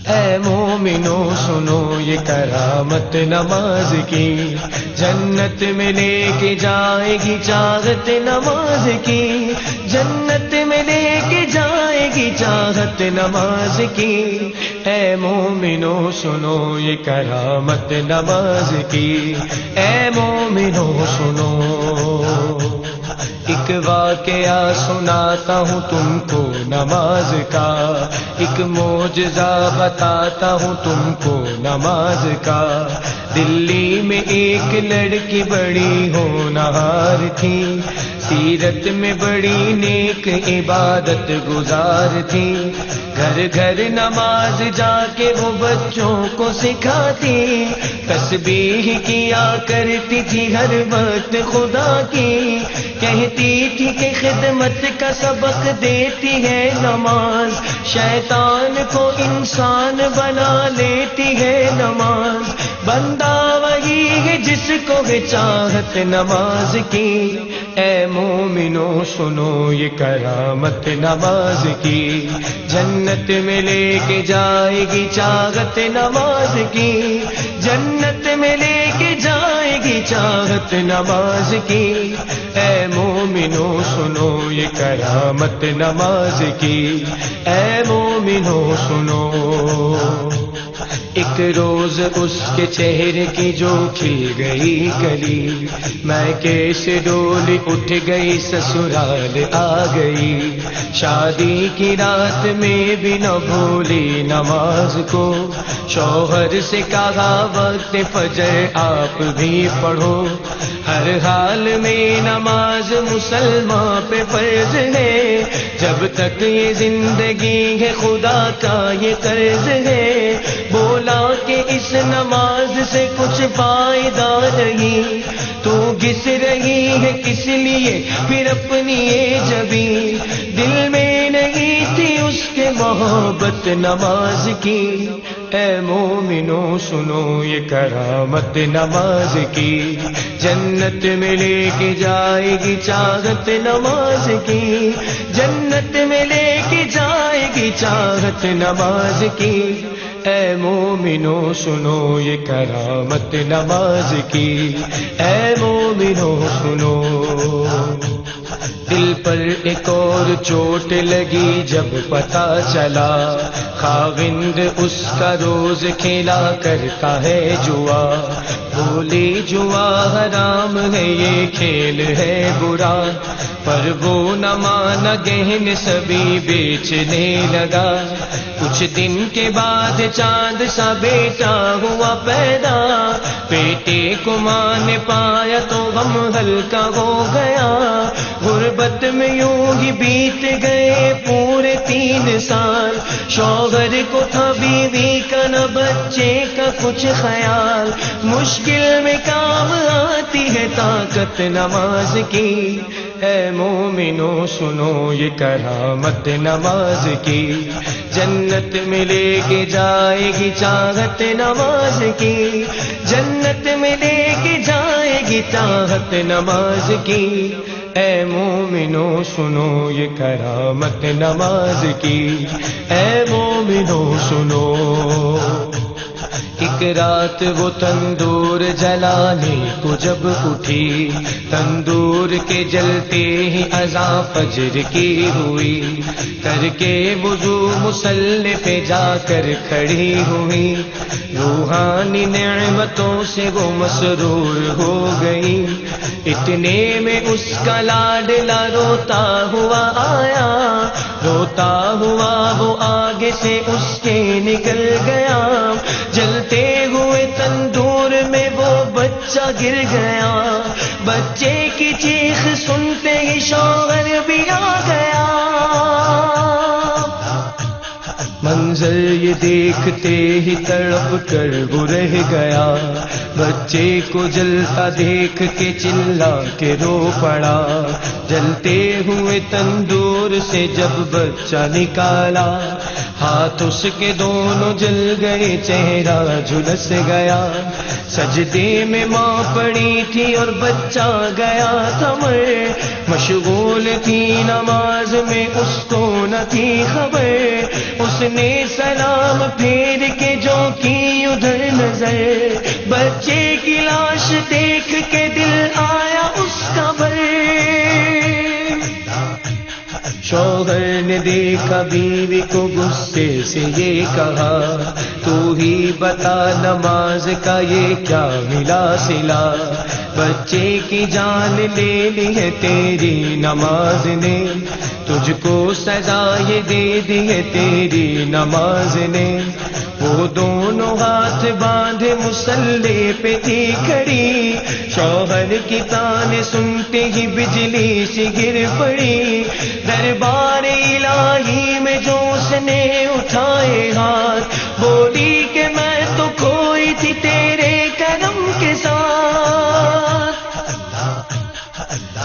اے مومنو سنو یہ کرامت نماز کی، جنت میں لے کے جائے گی چاہت نماز کی، جنت میں لے کے جائے گی چاہت نماز کی۔ اے مومنو سنو یہ کرامت نماز کی، اے مومنو سنو۔ ایک واقعہ سناتا ہوں تم کو نماز کا، ایک معجزہ بتاتا ہوں تم کو نماز کا۔ دلی میں ایک لڑکی بڑی ہونہار تھی، سیرت میں بڑی نیک عبادت گزار تھی، گھر گھر نماز جا کے وہ بچوں کو سکھاتی، تسبیح کیا کرتی تھی ہر وقت خدا کی، کہتی تھی کہ خدمت کا سبق دیتی ہے نماز، شیطان کو انسان بنا لیتی ہے نماز، بندہ وہی ہے جس کو ہے چاہت نماز کی۔ اے مومنو سنو یہ کرامت نماز کی، جنت میں لے کے جائے گی چاہت نماز کی، جنت میں لے کے جائے گی چاہت نماز کی۔ اے مومنو سنو یہ کرامت نماز کی، اے مومنو سنو۔ ایک روز اس کے چہرے کی جو کھل گئی کلی، میں کیسے ڈولی اٹھ گئی سسرال آ گئی، شادی کی رات میں بھی نہ بھولی نماز کو، شوہر سے کہا وقت فجر آپ بھی پڑھو، ہر حال میں نماز مسلمان پہ فرض ہے، جب تک یہ زندگی ہے خدا کا یہ قرض ہے، بولا کہ اس نماز سے کچھ فائدہ نہیں، تو گس رہی ہے کس لیے پھر اپنی یہ جبیں، دل میں نہیں تھی اس کے محبت نماز کی۔ اے مومنو سنو یہ کرامت نماز کی، جنت میں لے کے جائے گی چاہت نماز کی، جنت میں لے کے جائے گی چاہت نماز کی۔ اے مومنو سنو یہ کرامت نماز کی، اے مومنو سنو۔ دل پر ایک اور چوٹ لگی جب پتہ چلا، خاوند اس کا روز کھیلا کرتا ہے جوا، بولی جوا حرام ہے یہ کھیل ہے برا، پر وہ نہ مانا گہن سبھی بیچنے لگا، کچھ دن کے بعد چاند سا بیٹا ہوا پیدا، بیٹے کو ماں نے پایا تو غم ہلکا ہو گیا، غربت میں یوں ہی بیت گئے پورے 3 سال، شوہر کو تھا بیوی کا نہ بچے کا کچھ خیال، مشکل میں کام آتی ہے طاقت نماز کی۔ اے مومنو سنو یہ کرامت نماز کی، جنت میں لے کے جائے گی چاہت نماز کی، جنت میں لے کے جائے گی چاہت نماز کی۔ اے مومنو سنو یہ کرامت نماز کی، اے مومنو سنو۔ ایک رات وہ تندور جلانے کو جب اٹھی، تندور کے جلتے ہی اذان فجر کی ہوئی، کر کے وضو مصلی پہ جا کر کھڑی ہوئی، روحانی نعمتوں سے وہ مسرور ہو گئی، اتنے میں اس کا لاڈلا روتا ہوا آیا، روتا ہوا وہ آگے سے اس کے نکل گیا، جلتے ہوئے تندور میں وہ بچہ گر گیا، بچے کی چیخ سنتے ہی شوہر بھی آ گیا، منظر یہ دیکھتے ہی تڑپ کر وہ رہ گیا، بچے کو جلتا دیکھ کے چلا کے رو پڑا، جلتے ہوئے تندور سے جب بچہ نکالا، ہاتھ اس کے دونوں جل گئے، چہرہ جھلس گیا، سجدے میں ماں پڑی تھی اور بچہ گیا تھا مر، مشغول تھی نماز میں اس کو نہ تھی خبر، اس نے سلام پھیر شوہر نے دیکھا بیوی کو غصے سے یہ کہا تو ہی بتا نماز کا یہ کیا ملا صلہ، بچے کی جان لے لی ہے تیری نماز نے، تجھ کو سزا یہ دے دی ہے تیری نماز نے۔ وہ دونوں ہاتھ باندھے مصلی پہ تھی کھڑی، شوہر کی تانے سنتے ہی بجلی سی گر پڑی، دربار الہی میں جو اس نے اٹھائے ہاتھ، بولی کہ میں تو کھوئی تھی تیرے کرم کے ساتھ،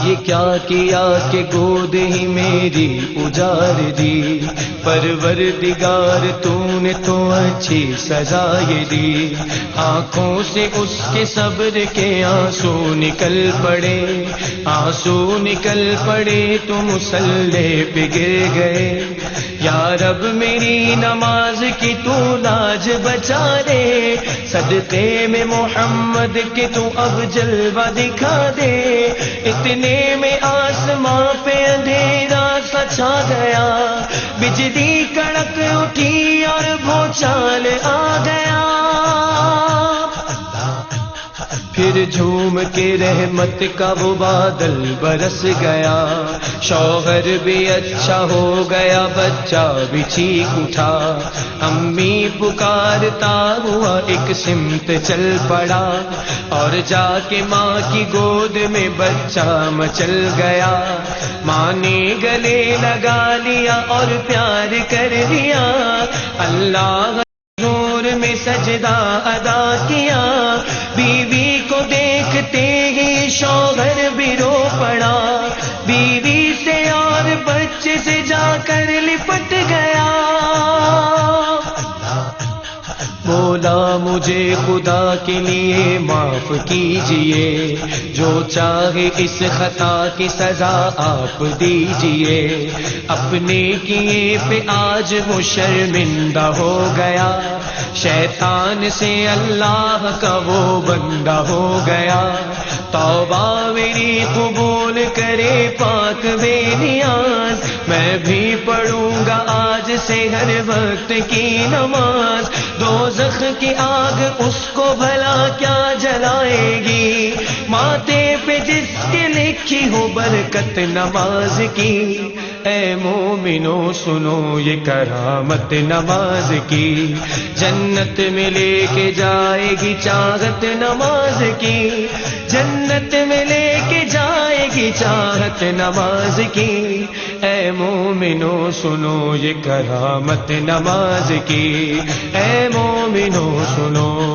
یہ کیا کیا کہ گود ہی میری اجاڑ دی، پروردگار تو نے تو اچھی سزا یہ دی۔ آنکھوں سے اس کے صبر کے آنسو نکل پڑے، آنسو نکل پڑے تو مصلی پہ گر گئے، یا رب میری نماز کی تو لاج بچا دے، صدقے میں محمد کے تو اب جلوہ دکھا دے، اتنے میں آسماں پہ اندھیرا سا چھا گیا، بجلی کڑک اٹھی اور بھونچال آ گیا، پھر جھوم کے رحمت کا وہ بادل برس گیا، شوہر بھی اچھا ہو گیا، بچہ بھی ٹھیک اٹھا، امی پکارتا ہوا ایک سمت چل پڑا، اور جا کے ماں کی گود میں بچہ مچل گیا، ماں نے گلے لگا لیا اور پیار کر دیا، اللہ حضور میں سجدہ ادا کیا، بیوی کو دیکھتے ہی شوہر بھی رو پڑا، بیوی سے اور بچے سے جا کر لپٹ گیا، بولا مجھے خدا کے لیے معاف کیجئے، جو چاہے اس خطا کی سزا آپ دیجئے، اپنے کیے پہ آج وہ شرمندہ ہو گیا، شیطان سے اللہ کا وہ بندہ ہو گیا، توبہ میری قبول کرے پاک بے نیاز، میں بھی پڑھوں گا آج سے ہر وقت کی نماز، دوزخ کی آگ اس کو بھلا کیا جلائے گی، ماتھے پہ جس کے لکھی ہو برکت نماز کی، اے مومنو سنو یہ کرامت نماز کی، جنت میں لے کے جائے گی چاہت نماز کی، جنت میں لے کے جائے گی چاہت نماز کی، اے مومنو سنو یہ کرامت نماز کی، اے مومنو سنو